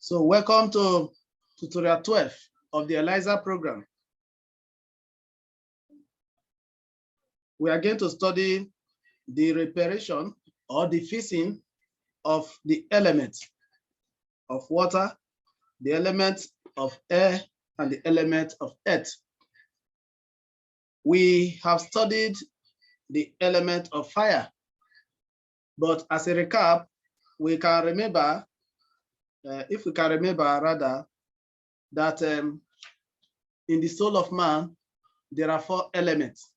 So welcome to tutorial 12 of the Eliezer program. We are going to study the reparation or the fixing of the elements of water, the elements of air, and the element of earth. We have studied the element of fire, but as a recap, we can remember, if we can remember rather, that in the soul of man, there are 4 elements,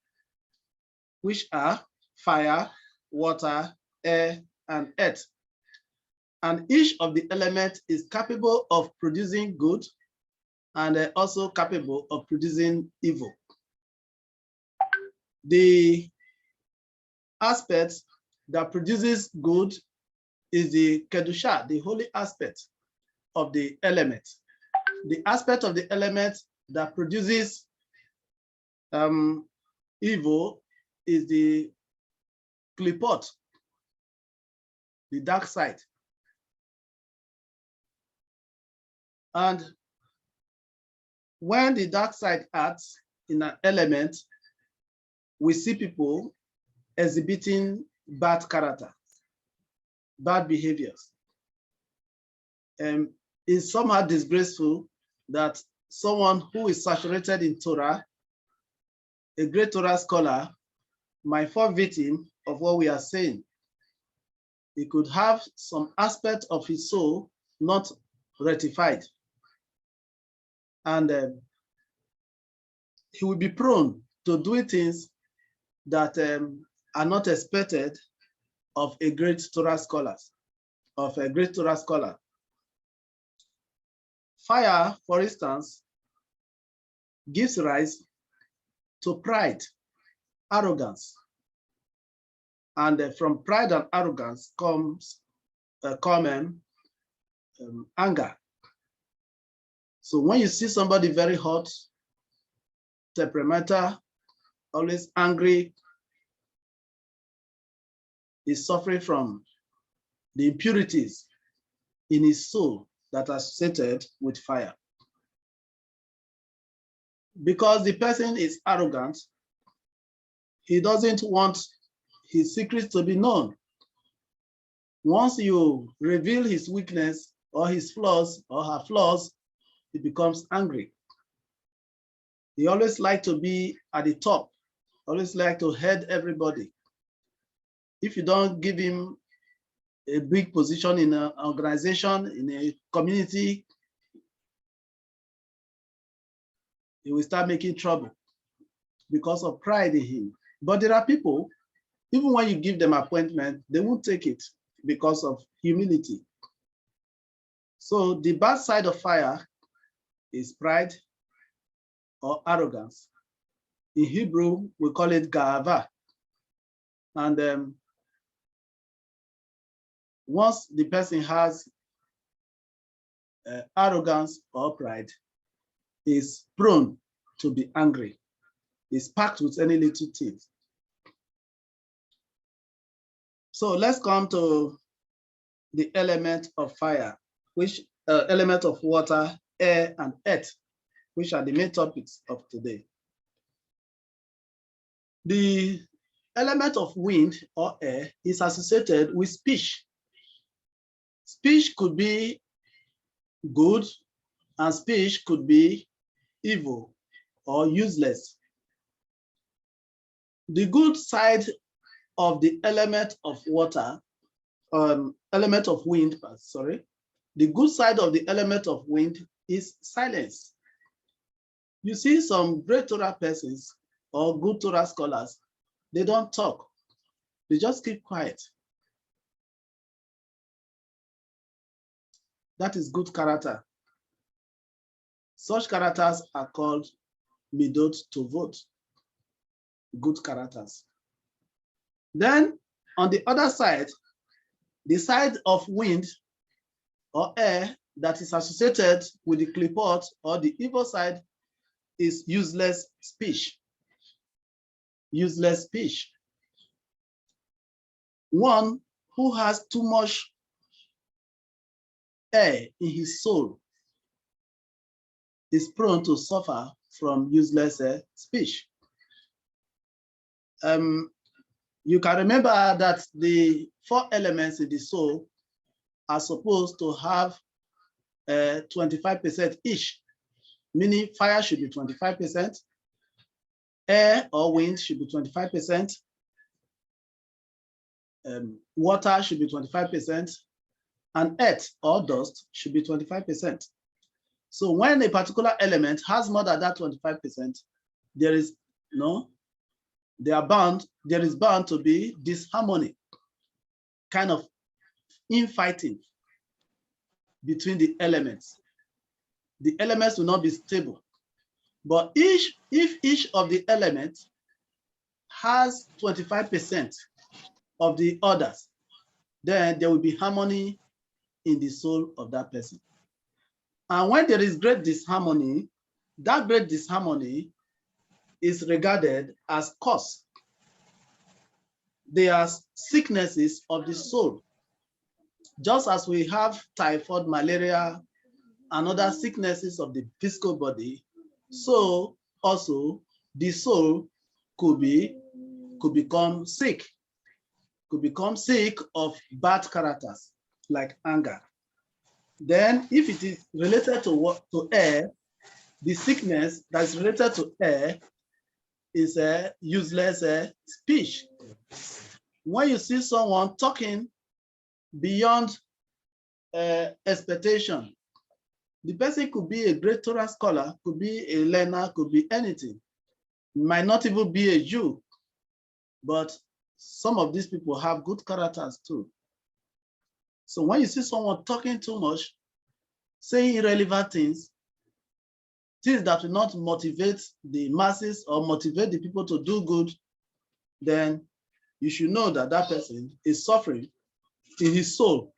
which are fire, water, air, and earth. And each of the elements is capable of producing good and also capable of producing evil. The aspect that produces good is the KADISHA, the holy aspect of the element. The aspect of the element that produces evil is the klipot, the dark side. And when the dark side acts in an element, we see people exhibiting bad character, bad behaviors. It's somehow disgraceful that someone who is saturated in Torah, a great Torah scholar, might fall victim of what we are saying. He could have some aspect of his soul not rectified. And he will be prone to do things that are not expected of a great Torah scholar, Fire, for instance, gives rise to pride, arrogance. And from pride and arrogance comes anger. So when you see somebody very hot, temperamental, always angry, is suffering from the impurities in his soul that are associated with fire. Because the person is arrogant, he doesn't want his secrets to be known. Once you reveal his weakness or his flaws or her flaws, he becomes angry. He always likes to be at the top, always like to head everybody. If you don't give him a big position in an organization, in a community, he will start making trouble because of pride in him. But there are people, even when you give them appointment, they won't take it because of humility. So the bad side of fire is pride or arrogance. In Hebrew, we call it ga'ava. And once the person has arrogance or pride, is prone to be angry, is packed with any little things. So let's come to the element of fire, which element of water, air, and earth, which are the main topics of today. The element of wind or air is associated with speech. Speech could be good, and speech could be evil or useless. The good side of the element of water, element of wind, sorry, the good side of the element of wind is silence. You see some great Torah persons or good Torah scholars, they don't talk, they just keep quiet. That is good character. Such characters are called midot tovot, good characters. Then on the other side, the side of wind or air that is associated with the klipot or the evil side is useless speech. Useless speech. One who has too much air in his soul is prone to suffer from useless speech. You can remember that the 4 elements in the soul are supposed to have 25% each, meaning fire should be 25%, air or wind should be 25%, water should be 25%, and earth or dust should be 25%. So when a particular element has more than that 25%, there is bound to be disharmony, kind of infighting between the elements. The elements will not be stable. But if each of the elements has 25% of the others, then there will be harmony in the soul of that person. And when there is great disharmony, that great disharmony is regarded as cause. They are sicknesses of the soul. Just as we have typhoid, malaria, and other sicknesses of the physical body, so also the soul could become sick of bad characters like anger. Then if it is related to air, the sickness that is related to air is a useless speech. When you see someone talking beyond expectation, the person could be a great Torah scholar, could be a learner, could be anything, might not even be a Jew, but some of these people have good characters too. So when you see someone talking too much, saying irrelevant things that will not motivate the masses or motivate the people to do good, then you should know that that person is suffering in his soul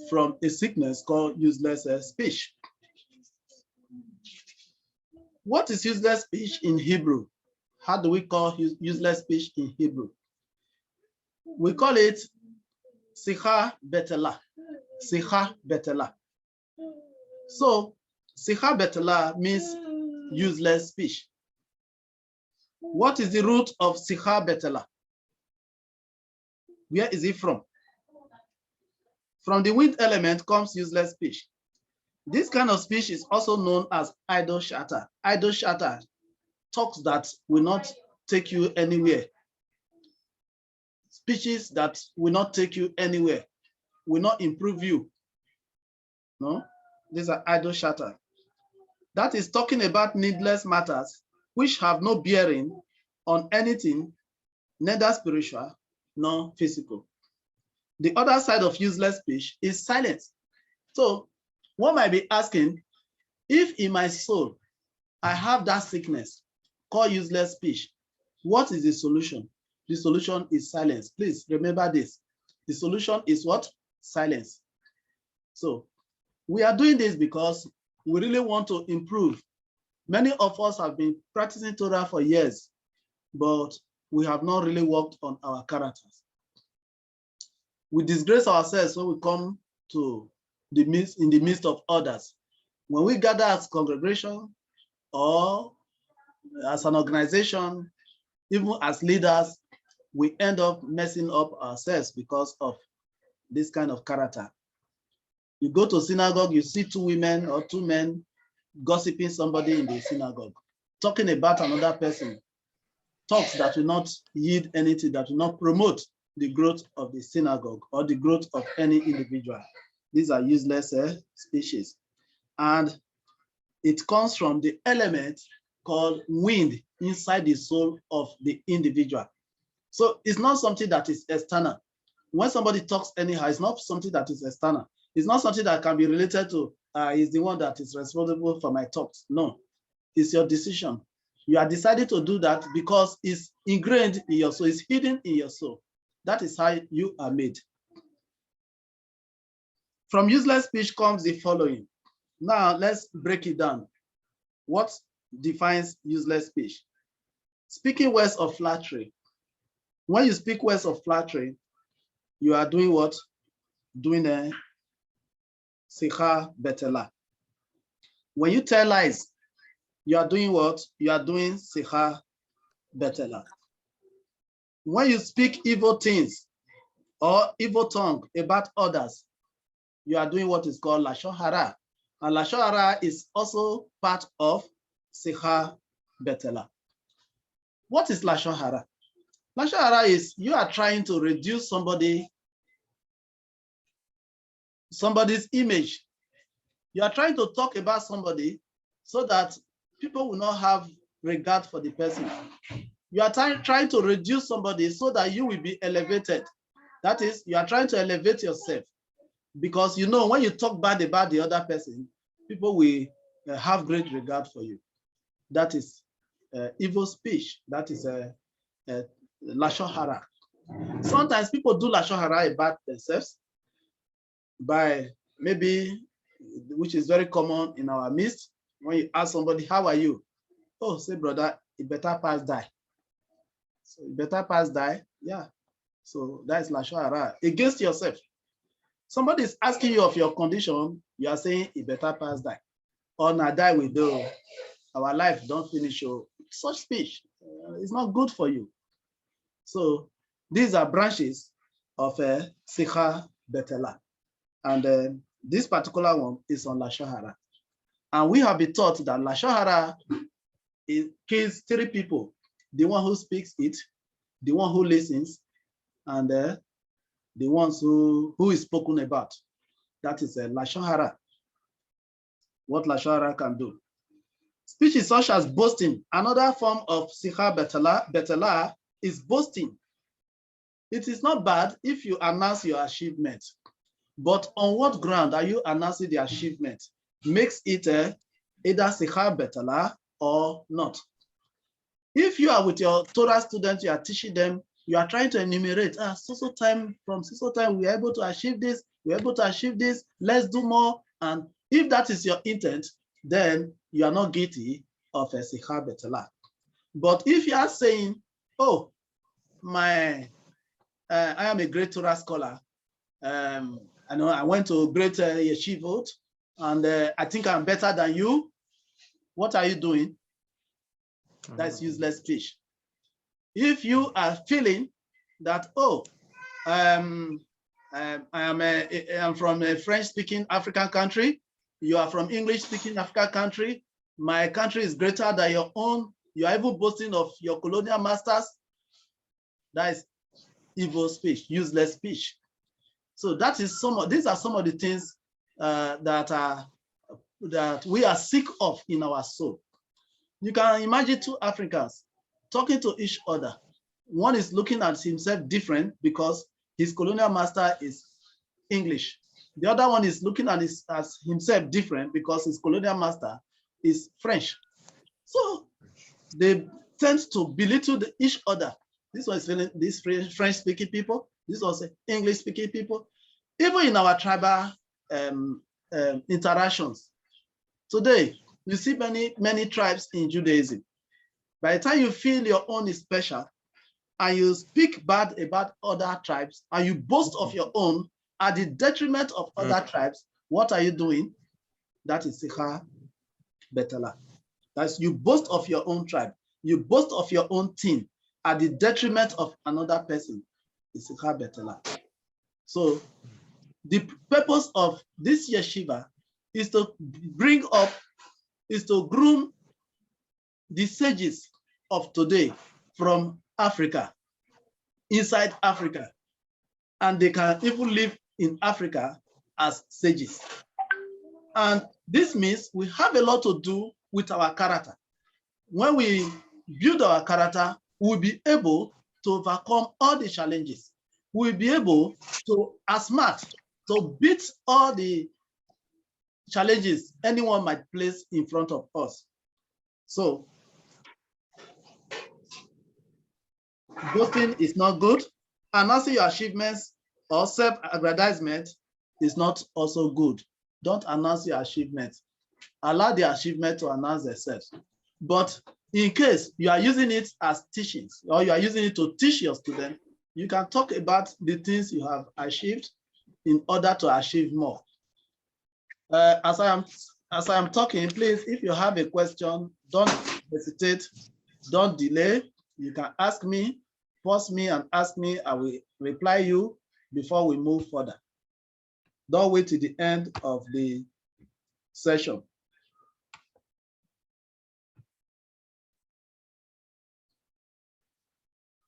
from a sickness called useless speech. What is useless speech in Hebrew? How do we call useless speech in Hebrew? We call it Sicha Betela. Sicha Betela. So Sicha Betela means useless speech. What is the root of Sicha Betela? Where is it from? From the wind element comes useless speech. This kind of speech is also known as idle chatter. Idle chatter, talks that will not take you anywhere. Speeches that will not take you anywhere, will not improve you. No, these are idle chatter. That is talking about needless matters which have no bearing on anything, neither spiritual nor physical. The other side of useless speech is silence. So one might be asking, if in my soul I have that sickness called useless speech, what is the solution? The solution is silence. Please remember this. The solution is what? Silence. So we are doing this because we really want to improve. Many of us have been practicing Torah for years, but we have not really worked on our characters. We disgrace ourselves when we come to in the midst of others. When we gather as congregation or as an organization, even as leaders, we end up messing up ourselves because of this kind of character. You go to synagogue, you see 2 women or 2 men gossiping somebody in the synagogue, talking about another person, talks that will not yield anything, that will not promote the growth of the synagogue or the growth of any individual. These are useless speeches. And it comes from the element called wind inside the soul of the individual. So it's not something that is external. When somebody talks anyhow, it's not something that is external. It's not something that can be related to, is the one that is responsible for my thoughts. No, it's your decision. You are deciding to do that because it's ingrained in your soul, it's hidden in your soul. That is how you are made. From useless speech comes the following. Now let's break it down. What defines useless speech? Speaking words of flattery. When you speak words of flattery, you are doing what? Doing Sikha Betela. When you tell lies, you are doing what? You are doing Sikha Betela. When you speak evil things or evil tongue about others, you are doing what is called Lashon Hara. And Lashon Hara is also part of Sikha Betela. What is Lashon Hara? Lashon Hara is you are trying to reduce somebody's image. You are trying to talk about somebody so that people will not have regard for the person. You are trying to reduce somebody so that you will be elevated. That is, you are trying to elevate yourself. Because you know, when you talk bad about the other person, people will have great regard for you. That is evil speech. That is Lashon Hara. Sometimes people do Lashon Hara about themselves by maybe, which is very common in our midst, when you ask somebody, how are you? Oh, say, brother, it better pass die. So it better pass die, yeah. So that is Lashon Hara against yourself. Somebody is asking you of your condition, you are saying it better pass die. Or now die we do, our life don't finish. Such speech is not good for you. So these are branches of Sikha Betela. And this particular one is on Lashon Hara. And we have been taught that Lashon Hara kills three people: the one who speaks it, the one who listens, and the ones who is spoken about. That is Lashon Hara. What Lashon Hara can do. Speeches such as boasting. Another form of Sikha Betela is boasting. It is not bad if you announce your achievement, but on what ground are you announcing the achievement? Makes it either Sikha Betela or not. If you are with your Torah students, you are teaching them, you are trying to enumerate, so time, from so time, we are able to achieve this, we are able to achieve this, let's do more. And if that is your intent, then you are not guilty of a Sikha Betela. But if you are saying, oh, I am a great Torah scholar, I know I went to great yeshivot, and I think I'm better than you, what are you doing? That's useless speech. If you are feeling that, oh, I'm from a French-speaking African country, you are from English-speaking African country, my country is greater than your own, you are even boasting of your colonial masters, that is evil speech, useless speech. So that is these are some of the things that we are sick of in our soul. You can imagine two Africans talking to each other. One is looking at himself different because his colonial master is English. The other one is looking at himself different because his colonial master is French. So they tend to belittle each other. This one is feeling these French-speaking people. This was English-speaking people. Even in our tribal interactions. Today, you see many tribes in Judaism. By the time you feel your own is special, and you speak bad about other tribes, and you boast of your own at the detriment of other tribes, what are you doing? That is Sikha Betela. That's you boast of your own tribe. You boast of your own team at the detriment of another person. It's Sikha Betela. So the purpose of this yeshiva is to groom the sages of today from Africa, inside Africa, and they can even live in Africa as sages. And this means we have a lot to do with our character. When we build our character, we'll be able to overcome all the challenges. We'll be able to outsmart, to beat all the challenges anyone might place in front of us. So, boasting is not good. Announcing your achievements or self-aggrandizement is not also good. Don't announce your achievements. Allow the achievement to announce themselves. But in case you are using it as teachings, or you are using it to teach your students, you can talk about the things you have achieved in order to achieve more. As I am talking, please, if you have a question, don't hesitate, don't delay. You can ask me, pause me and ask me. I will reply you before we move further. Don't wait till the end of the session.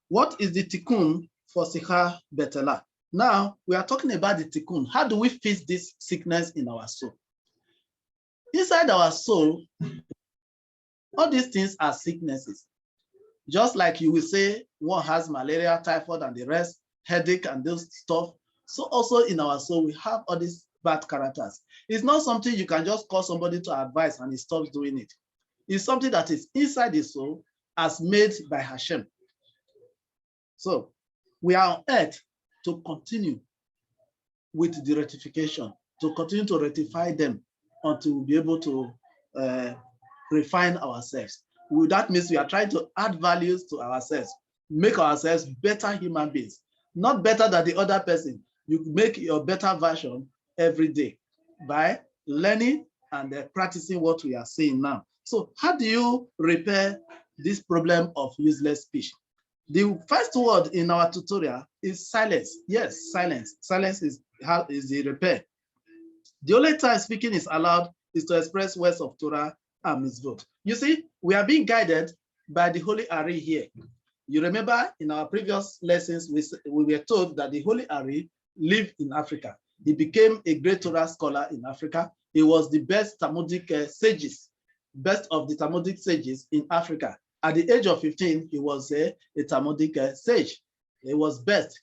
What is the tikkun for sikha betela? Now we are talking about the tikkun. How do we fix this sickness in our soul? Inside our soul, all these things are sicknesses. Just like you will say one has malaria, typhoid, and the rest, headache, and those stuff. So also in our soul, we have all these bad characters. It's not something you can just call somebody to advise and he stops doing it. It's something that is inside the soul as made by Hashem. So we are on earth to continue with the rectification, to continue to rectify them until we'll be able to refine ourselves. That means we are trying to add values to ourselves, make ourselves better human beings, not better than the other person. You make your better version every day by learning and practicing what we are saying now. So how do you repair this problem of useless speech? The first word in our tutorial is silence. Yes, silence. Silence is the repair. The only time speaking is allowed is to express words of Torah and mitzvot. You see, we are being guided by the Holy Ari here. You remember in our previous lessons, we were told that the Holy Ari lived in Africa. He became a great Torah scholar in Africa. He was the best Talmudic sages, best of the Talmudic sages in Africa. At the age of 15, he was a Talmudic sage. He was best,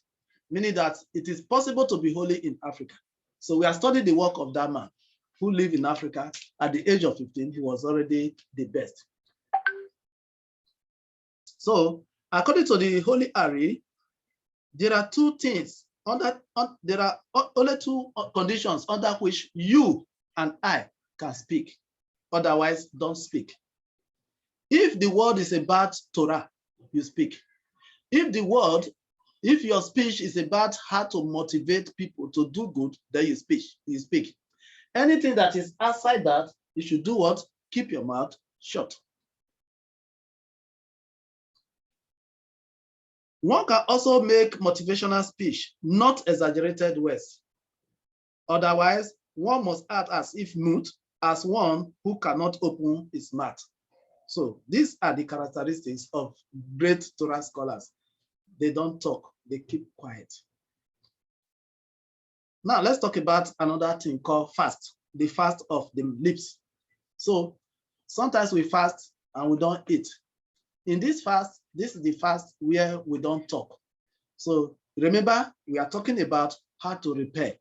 meaning that it is possible to be holy in Africa. So we are studying the work of that man who lived in Africa. At the age of 15, he was already the best. So according to the Holy Ari, there are two things, there are only two conditions under which you and I can speak. Otherwise, don't speak. If the word is about Torah, you speak. If your speech is about how to motivate people to do good, then you speak. Anything that is outside that, you should do what? Keep your mouth shut. One can also make motivational speech, not exaggerated words. Otherwise, one must act as if mute, as one who cannot open his mouth. So these are the characteristics of great Torah scholars. They don't talk, they keep quiet. Now let's talk about another thing called fast, the fast of the lips. So sometimes we fast and we don't eat. In this fast, this is the fast where we don't talk. So remember, we are talking about how to repair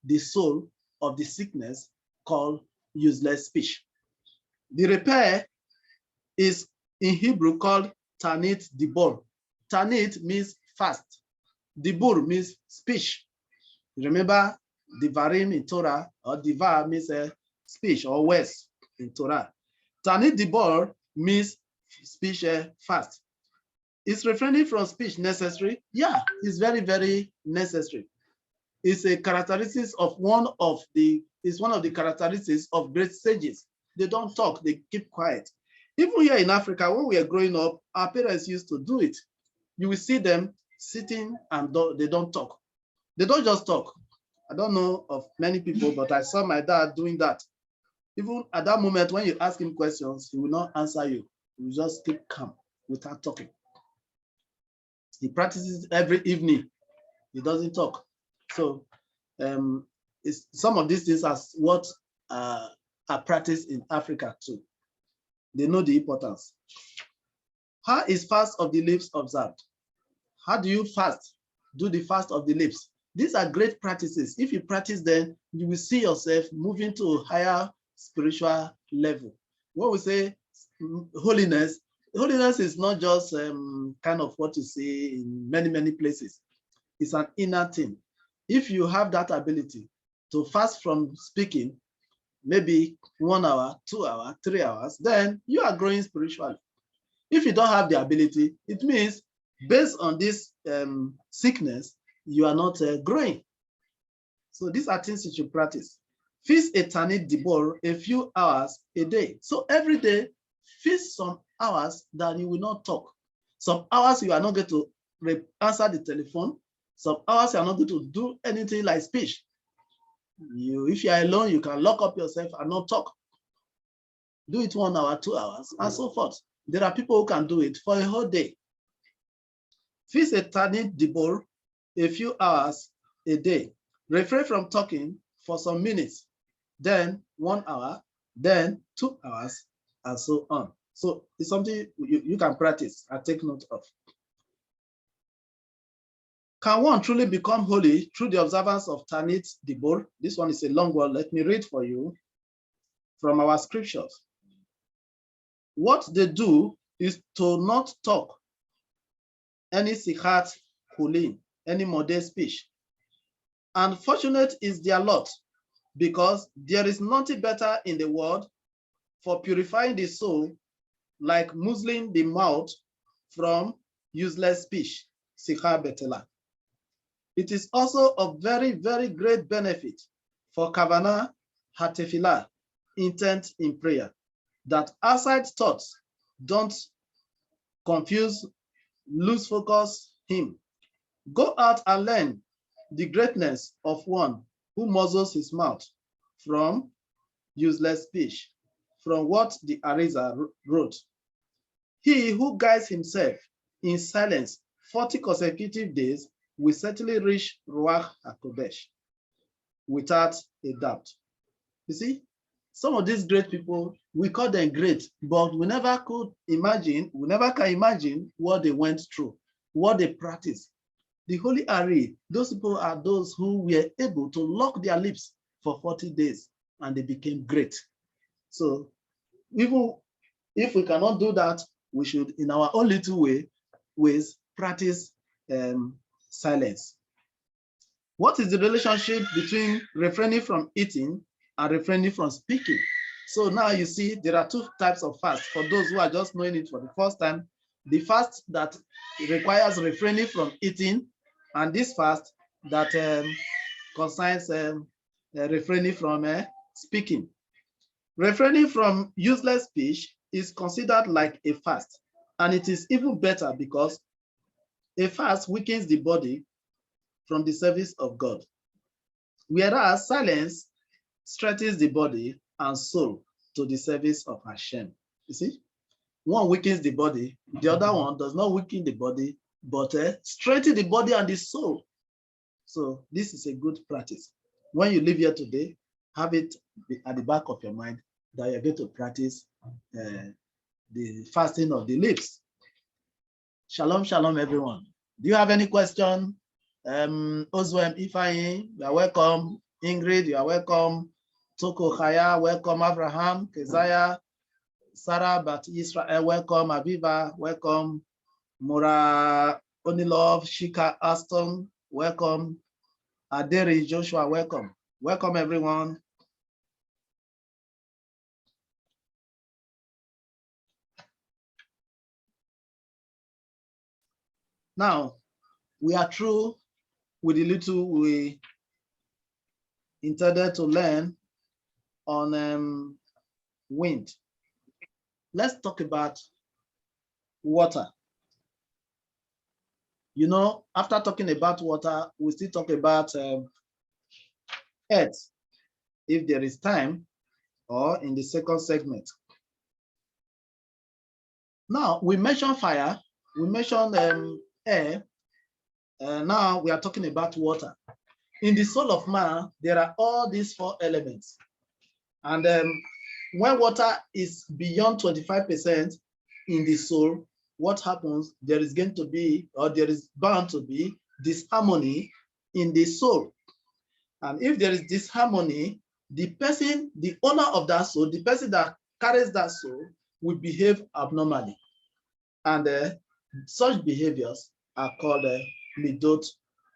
the soul of the sickness called useless speech. The repair is in Hebrew called Tanit Dibor. Tanit means fast. Dibur means speech. Remember, Divarim in Torah, or Divar means speech or words in Torah. Tanit Dibor means speech fast. Is refraining from speech necessary? Yeah, it's very, very necessary. It's a characteristic of one of the characteristics of great sages. They don't talk, they keep quiet. Even here in Africa, when we are growing up, our parents used to do it. You will see them sitting and they don't talk. They don't just talk. I don't know of many people, but I saw my dad doing that. Even at that moment, when you ask him questions, he will not answer you. He will just keep calm without talking. He practices every evening. He doesn't talk. So some of these things are what are practiced in Africa too. They know the importance. How is fast of the lips observed? How do you fast? Do the fast of the lips. These are great practices. If you practice them, you will see yourself moving to a higher spiritual level. When we say holiness, holiness is not just kind of what you see in many, many places. It's an inner thing. If you have that ability to fast from speaking, maybe 1 hour, 2 hours, 3 hours, then you are growing spiritually. If you don't have the ability, it means based on this sickness, you are not growing. So these are things that you practice. Feast a Tanit Dibor a few hours a day. So every day, feast some hours that you will not talk. Some hours you are not going to answer the telephone. Some hours you are not going to do anything like speech. If you are alone, you can lock up yourself and not talk. Do it 1 hour, 2 hours, and so forth. There are people who can do it for a whole day. Feast a Tanit Dibor a few hours a day. Refrain from talking for some minutes, then 1 hour, then 2 hours, and so on. So it's something you can practice and take note of. Can one truly become holy through the observance of Tanit Dibor? This one is a long one. Let me read for you from our scriptures. What they do is to not talk any sikhat hulin, any modern speech. And fortunate is their lot, because there is nothing better in the world for purifying the soul like muzzling the mouth from useless speech, sikha betela. It is also of very, very great benefit for kavana hatefila, intent in prayer, that outside thoughts don't confuse, lose focus him. Go out and learn the greatness of one who muzzles his mouth from useless speech, from what the Eliezer wrote. He who guides himself in silence 40 consecutive days will certainly reach Ruach HaKodesh without a doubt. You see, some of these great people, we call them great, but we never can imagine what they went through, what they practiced. The Holy Ari, those people are those who were able to lock their lips for 40 days and they became great. So even if we cannot do that, we should, in our own little ways, practice silence. What is the relationship between refraining from eating and refraining from speaking? So now you see there are two types of fast. For those who are just knowing it for the first time, the fast that requires refraining from eating, and this fast that concerns refraining from speaking. Refraining from useless speech is considered like a fast, and it is even better because a fast weakens the body from the service of God, whereas silence strengthens the body and soul to the service of Hashem. You see, one weakens the body, the other one does not weaken the body, but strengthen the body and the soul. So this is a good practice. When you live here today, have it at the back of your mind that you're going to practice the fasting of the lips. Shalom, shalom, everyone. Do you have any question? Oswem Ifeanyi, you are welcome. Ingrid, you are welcome. Toko Chaya, welcome. Abraham, Keziah, Sarah, Bat Israel, welcome. Aviva, welcome. Mura Onilov, Shika Aston, welcome. Aderi Joshua, welcome. Welcome, everyone. Now, we are through with the little we intended to learn on wind. Let's talk about water. You know, after talking about water, we still talk about earth, if there is time, or in the second segment. Now, we mentioned fire, we mentioned air, now we are talking about water. In the soul of man, there are all these 4 elements. And when water is beyond 25% in the soul, what happens? There is going to be, or there is bound to be, disharmony in the soul. And if there is disharmony, the person, the owner of that soul, the person that carries that soul will behave abnormally. And such behaviors are called midot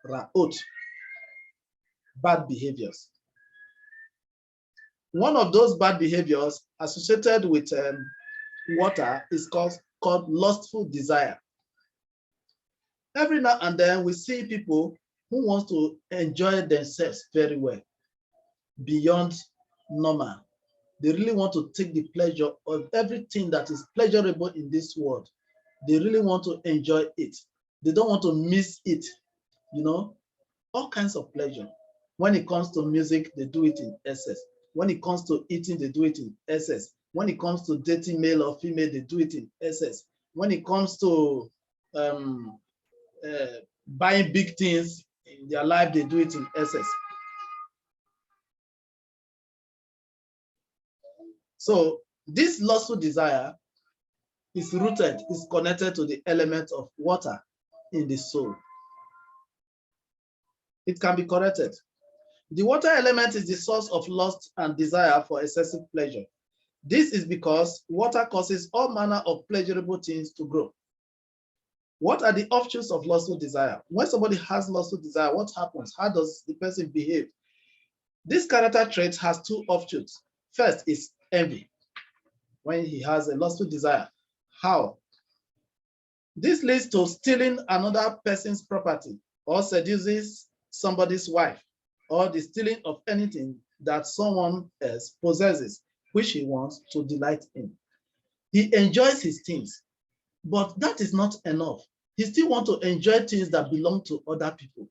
ra'ot, bad behaviors. One of those bad behaviors associated with water is called lustful desire. Every now and then we see people who want to enjoy themselves very well, beyond normal. They really want to take the pleasure of everything that is pleasurable in this world. They really want to enjoy it. They don't want to miss it. You know, all kinds of pleasure. When it comes to music, they do it in excess. When it comes to eating, they do it in excess. When it comes to dating male or female, they do it in excess. When it comes to buying big things in their life, they do it in excess. So this lustful desire is rooted, is connected to the element of water in the soul. It can be corrected. The water element is the source of lust and desire for excessive pleasure. This is because water causes all manner of pleasurable things to grow. What are the offshoots of lustful desire? When somebody has lustful desire, what happens? How does the person behave? This character trait has two offshoots. First is envy. When he has a lustful desire, how? This leads to stealing another person's property or seduces somebody's wife, or the stealing of anything that someone else possesses, which he wants to delight in. He enjoys his things, but that is not enough. He still wants to enjoy things that belong to other people.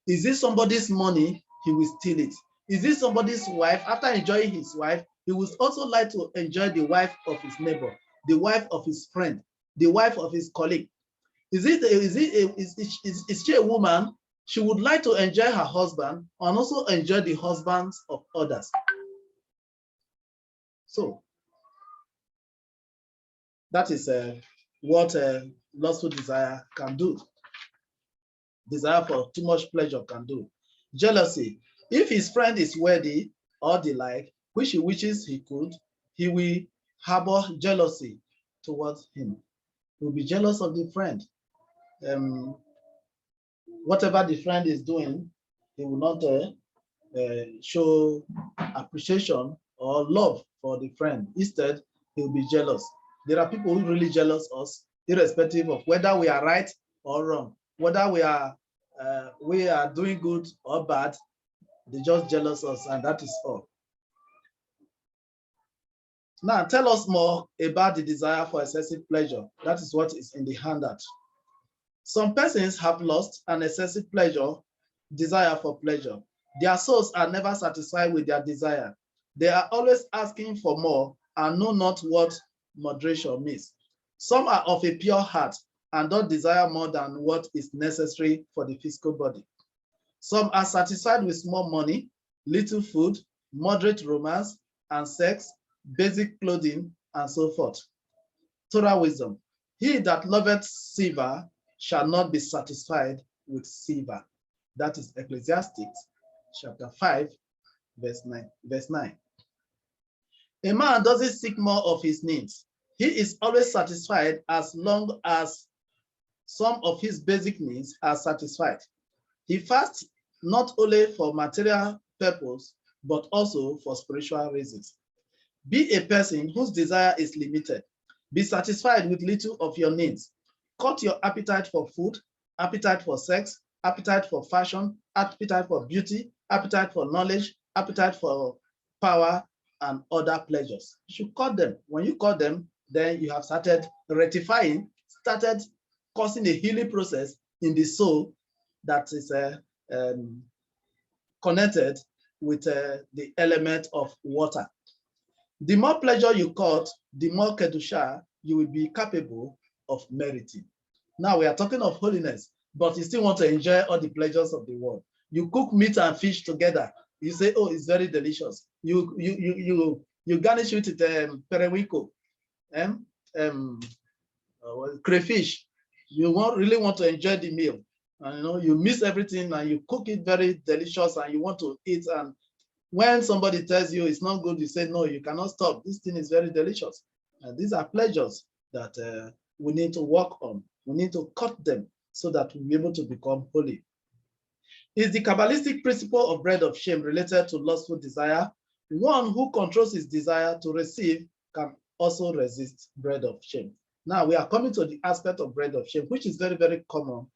Is this somebody's money? He will steal it. Is this somebody's wife? After enjoying his wife, he would also like to enjoy the wife of his neighbor, the wife of his friend, the wife of his colleague. Is she a woman? She would like to enjoy her husband and also enjoy the husbands of others. So that is what lustful desire can do. Desire for too much pleasure can do. Jealousy. If his friend is worthy or the like, which he wishes he could, he will harbor jealousy towards him. He will be jealous of the friend. Whatever the friend is doing, he will not show appreciation or love for the friend. Instead, he will be jealous. There are people who really jealous us, irrespective of whether we are right or wrong, whether we are doing good or bad. They just jealous us, and that is all. Now, tell us more about the desire for excessive pleasure. That is what is in the handout. Some persons have lost an excessive pleasure, desire for pleasure. Their souls are never satisfied with their desire. They are always asking for more and know not what moderation means. Some are of a pure heart and don't desire more than what is necessary for the physical body. Some are satisfied with small money, little food, moderate romance and sex, basic clothing, and so forth. Torah wisdom. He that loveth silver shall not be satisfied with silver. That is Ecclesiastes chapter 5, verse 9. A man doesn't seek more of his needs. He is always satisfied as long as some of his basic needs are satisfied. He fasts not only for material purpose, but also for spiritual reasons. Be a person whose desire is limited. Be satisfied with little of your needs. Cut your appetite for food, appetite for sex, appetite for fashion, appetite for beauty, appetite for knowledge, appetite for power, and other pleasures. You should cut them. When you cut them, then you have started rectifying, started causing a healing process in the soul that is connected with the element of water. The more pleasure you cut, the more KADISHA you will be capable of meriting. Now we are talking of holiness, but you still want to enjoy all the pleasures of the world. You cook meat and fish together. You say, oh, it's very delicious. You garnish it with periwinkle, crayfish. You really want to enjoy the meal. And you miss everything and you cook it very delicious and you want to eat. And when somebody tells you it's not good, you say, no, you cannot stop. This thing is very delicious. And these are pleasures that we need to work on. We need to cut them so that we'll be able to become holy. Is the Kabbalistic principle of bread of shame related to lustful desire? One who controls his desire to receive can also resist bread of shame. Now we are coming to the aspect of bread of shame, which is very, very common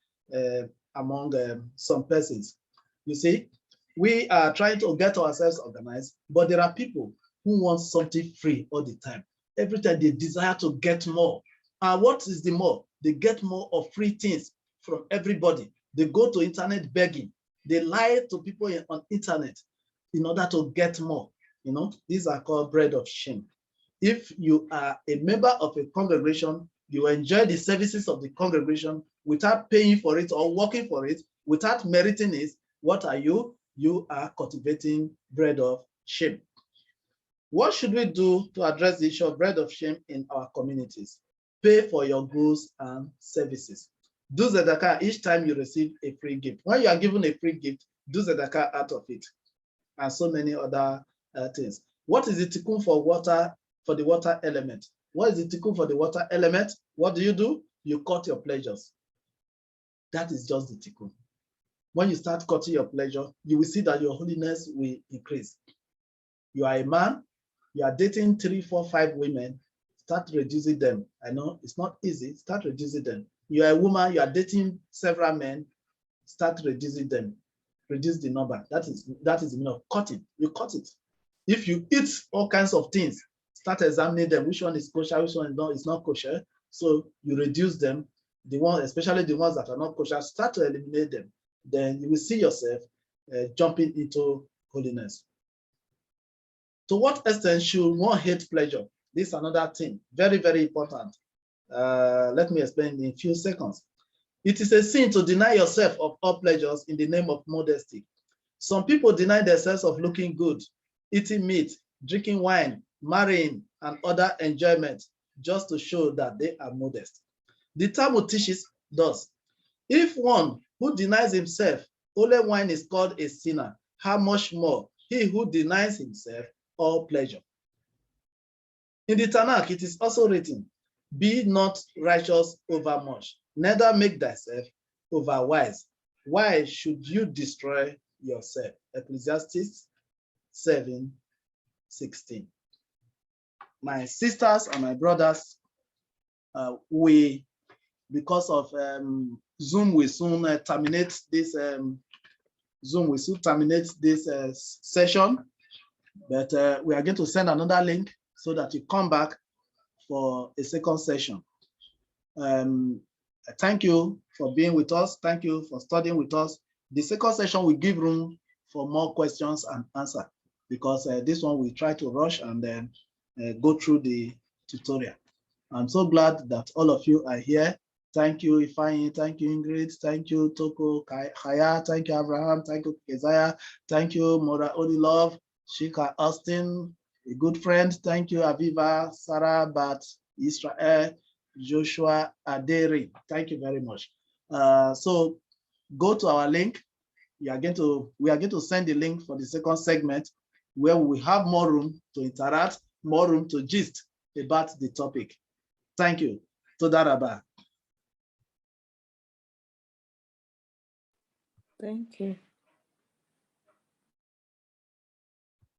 among some persons. You see, We are trying to get ourselves organized, but there are people who want something free all the time. Every time they desire to get more. And what is the more? They get more of free things from everybody. They go to internet begging. They lie to people on internet in order to get more. You know, these are called bread of shame. If you are a member of a congregation, you enjoy the services of the congregation without paying for it or working for it, without meriting it, what are you? You are cultivating bread of shame. What should we do to address the issue of bread of shame in our communities? Pay for your goods and services. Do tzedakah each time you receive a free gift. When you are given a free gift, do tzedakah out of it, and so many other things. What is the tikkun for water, for the water element? What is the tikkun for the water element? What do? You cut your pleasures. That is just the tikkun. When you start cutting your pleasure, you will see that your holiness will increase. You are a man, you are dating 3, 4, 5 women, start reducing them. I know it's not easy, start reducing them. You are a woman, you are dating several men, start reducing them. Reduce the number. That is the meaning of cutting. You cut it. If you eat all kinds of things, start examining them. Which one is kosher, which one is not kosher. So you reduce them. The ones, especially the ones that are not kosher, start to eliminate them. Then you will see yourself jumping into holiness. To what extent should one hate pleasure? This is another thing, very, very important. Let me explain in a few seconds. It is a sin to deny yourself of all pleasures in the name of modesty. Some people deny themselves of looking good, eating meat, drinking wine, marrying, and other enjoyment just to show that they are modest. The Talmud teaches thus: if one who denies himself only wine is called a sinner, how much more he who denies himself all pleasure? In the Tanakh, it is also written, be not righteous overmuch, neither make thyself overwise. Why should you destroy yourself? Ecclesiastes 7:16. My sisters and my brothers, because of Zoom, we soon terminate this session, but we are going to send another link so that you come back for a second session. Thank you for being with us. Thank you for studying with us. The second session will give room for more questions and answers, because this one we try to rush and then go through the tutorial. I'm so glad that all of you are here. Thank you, Ifeanyi. Thank you, Ingrid. Thank you, Toko Kaya. Thank you, Abraham. Thank you, Keziah. Thank you, Mora Odilove, Shika Austin, a good friend. Thank you, Aviva, Sarah, Bat, Israel, Joshua Aderi. Thank you very much. So go to our link. We are going to send the link for the second segment, where we have more room to interact, more room to gist about the topic. Thank you. Toda rabba. Thank you.